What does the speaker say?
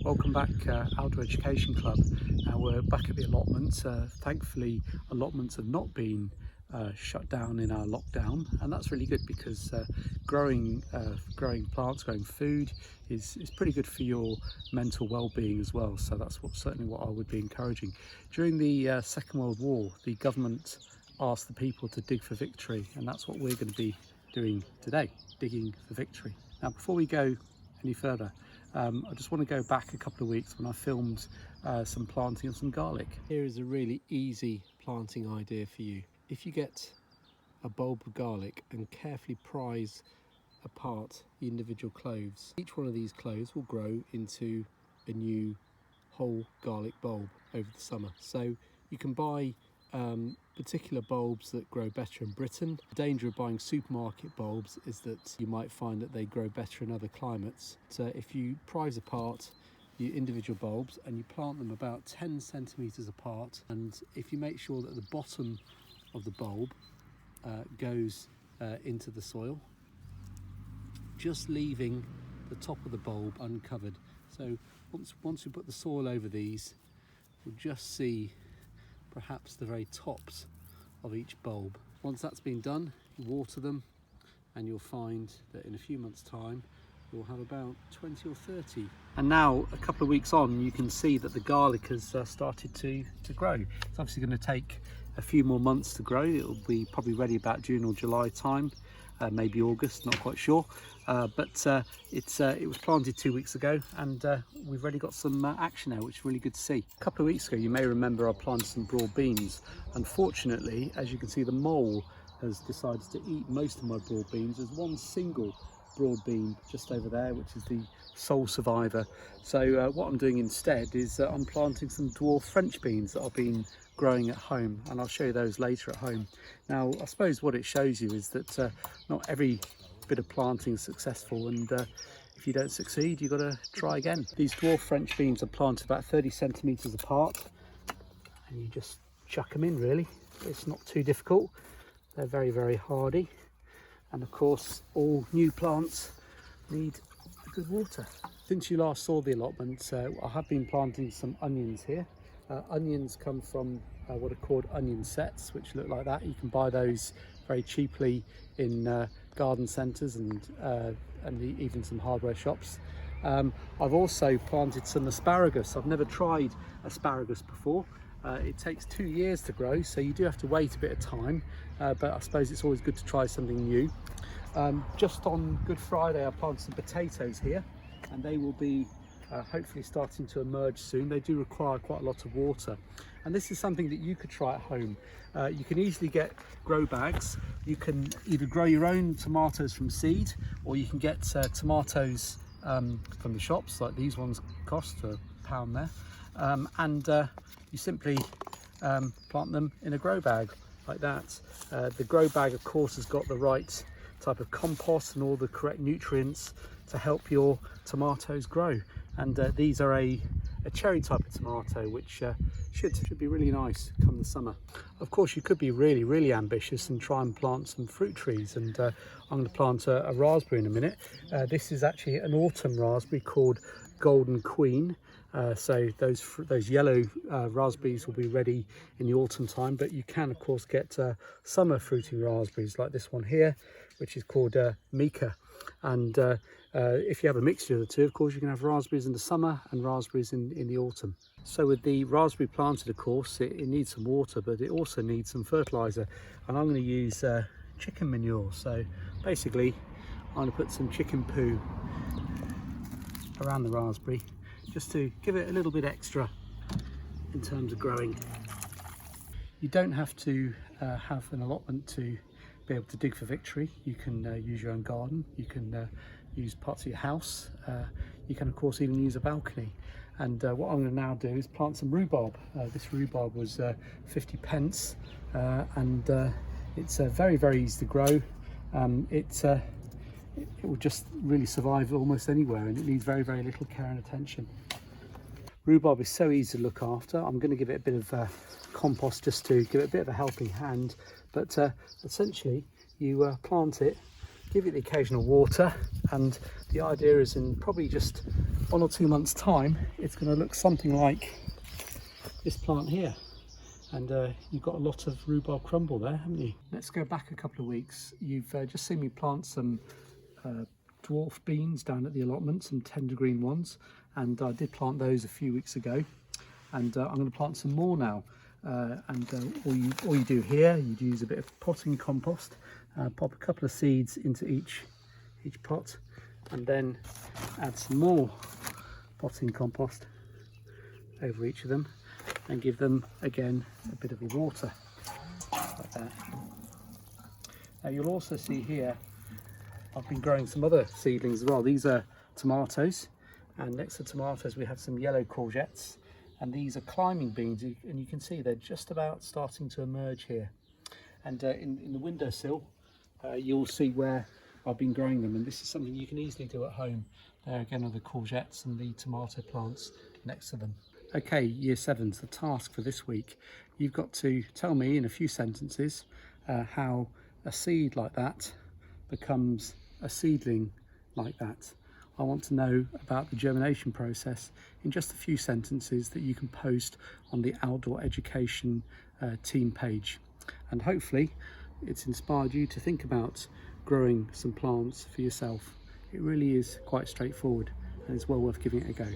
Welcome back, Outdoor Education Club. Now we're back at the allotments. Thankfully, allotments have not been shut down in our lockdown, and that's really good because growing plants, growing food is pretty good for your mental well-being as well. So that's certainly what I would be encouraging. During the Second World War, the government asked the people to dig for victory, and that's what we're going to be doing today, digging for victory. Now, before we go any further, I just want to go back a couple of weeks when I filmed some planting of some garlic. Here is a really easy planting idea for you. If you get a bulb of garlic and carefully prise apart the individual cloves, each one of these cloves will grow into a new whole garlic bulb over the summer. So you can buy particular bulbs that grow better in Britain. The danger of buying supermarket bulbs is that you might find that they grow better in other climates. So if you prise apart the individual bulbs and you plant them about 10 centimeters apart, and if you make sure that the bottom of the bulb goes into the soil, just leaving the top of the bulb uncovered. So once we put the soil over these, we'll just see perhaps the very tops of each bulb. Once that's been done, you water them, and you'll find that in a few months' time you'll have about 20 or 30. And now, a couple of weeks on, you can see that the garlic has started to grow. It's obviously going to take a few more months to grow. It'll be probably ready about June or July time, maybe August, not quite sure. But it was planted 2 weeks ago, and we've already got some action now, which is really good to see. A couple of weeks ago, you may remember I planted some broad beans. Unfortunately, as you can see, the mole has decided to eat most of my broad beans. There's one single broad bean just over there, which is the sole survivor. So what I'm doing instead is I'm planting some dwarf French beans that I've been growing at home, and I'll show you those later at home. Now, I suppose what it shows you is that not every bit of planting is successful, and if you don't succeed, you've got to try again. These dwarf French beans are planted about 30 centimeters apart, and you just chuck them in. Really, it's not too difficult. They're very hardy, and of course all new plants need good water. Since you last saw the allotment, I have been planting some onions here. Onions come from what are called onion sets, which look like that. You can buy those very cheaply in garden centres and even some hardware shops. I've also planted some asparagus. I've never tried asparagus before. It takes 2 years to grow, so you do have to wait a bit of time, but I suppose it's always good to try something new. Just on Good Friday, I planted some potatoes here, and they will be hopefully starting to emerge soon. They do require quite a lot of water, and this is something that you could try at home. You can easily get grow bags. You can either grow your own tomatoes from seed, or you can get tomatoes from the shops, like these ones cost £1 there, and you simply plant them in a grow bag like that. The grow bag, of course, has got the right type of compost and all the correct nutrients to help your tomatoes grow. And these are a cherry type of tomato, which should be really nice come the summer. Of course, you could be really ambitious and try and plant some fruit trees, and I'm going to plant a raspberry in a minute. This is actually an autumn raspberry called Golden Queen. So those yellow raspberries will be ready in the autumn time, but you can of course get summer fruiting raspberries like this one here, which is called Mika. And if you have a mixture of the two, of course, you can have raspberries in the summer and raspberries in the autumn. So with the raspberry planted, of course, it needs some water, but it also needs some fertilizer, and I'm going to use chicken manure. So basically I'm going to put some chicken poo around the raspberry, just to give it a little bit extra in terms of growing. You don't have to have an allotment to be able to dig for victory. You can use your own garden, you can use parts of your house, you can of course even use a balcony. And what I'm going to now do is plant some rhubarb. This rhubarb was 50 pence, and it's very easy to grow. It will just really survive almost anywhere, and it needs very little care and attention. Rhubarb is so easy to look after. I'm going to give it a bit of compost just to give it a bit of a helping hand, but essentially you plant it give it the occasional water, and the idea is in probably just 1 or 2 months time it's going to look something like this plant here. And you've got a lot of rhubarb crumble there, haven't you? Let's go back a couple of weeks. You've just seen me plant some dwarf beans down at the allotment, some tender green ones, and I did plant those a few weeks ago, and I'm going to plant some more now. All you do here, you use a bit of potting compost, pop a couple of seeds into each pot, and then add some more potting compost over each of them, and give them again a bit of a water like that. Now you'll also see here I've been growing some other seedlings as well. These are tomatoes, and next to tomatoes we have some yellow courgettes, and these are climbing beans, and you can see they're just about starting to emerge here. And in the windowsill you'll see where I've been growing them, and this is something you can easily do at home. There again are the courgettes and the tomato plants next to them. Okay, Year 7s, the task for this week. You've got to tell me in a few sentences how a seed like that becomes a seedling like that. I want to know about the germination process in just a few sentences that you can post on the Outdoor Education team page. And hopefully it's inspired you to think about growing some plants for yourself. It really is quite straightforward, and it's well worth giving it a go.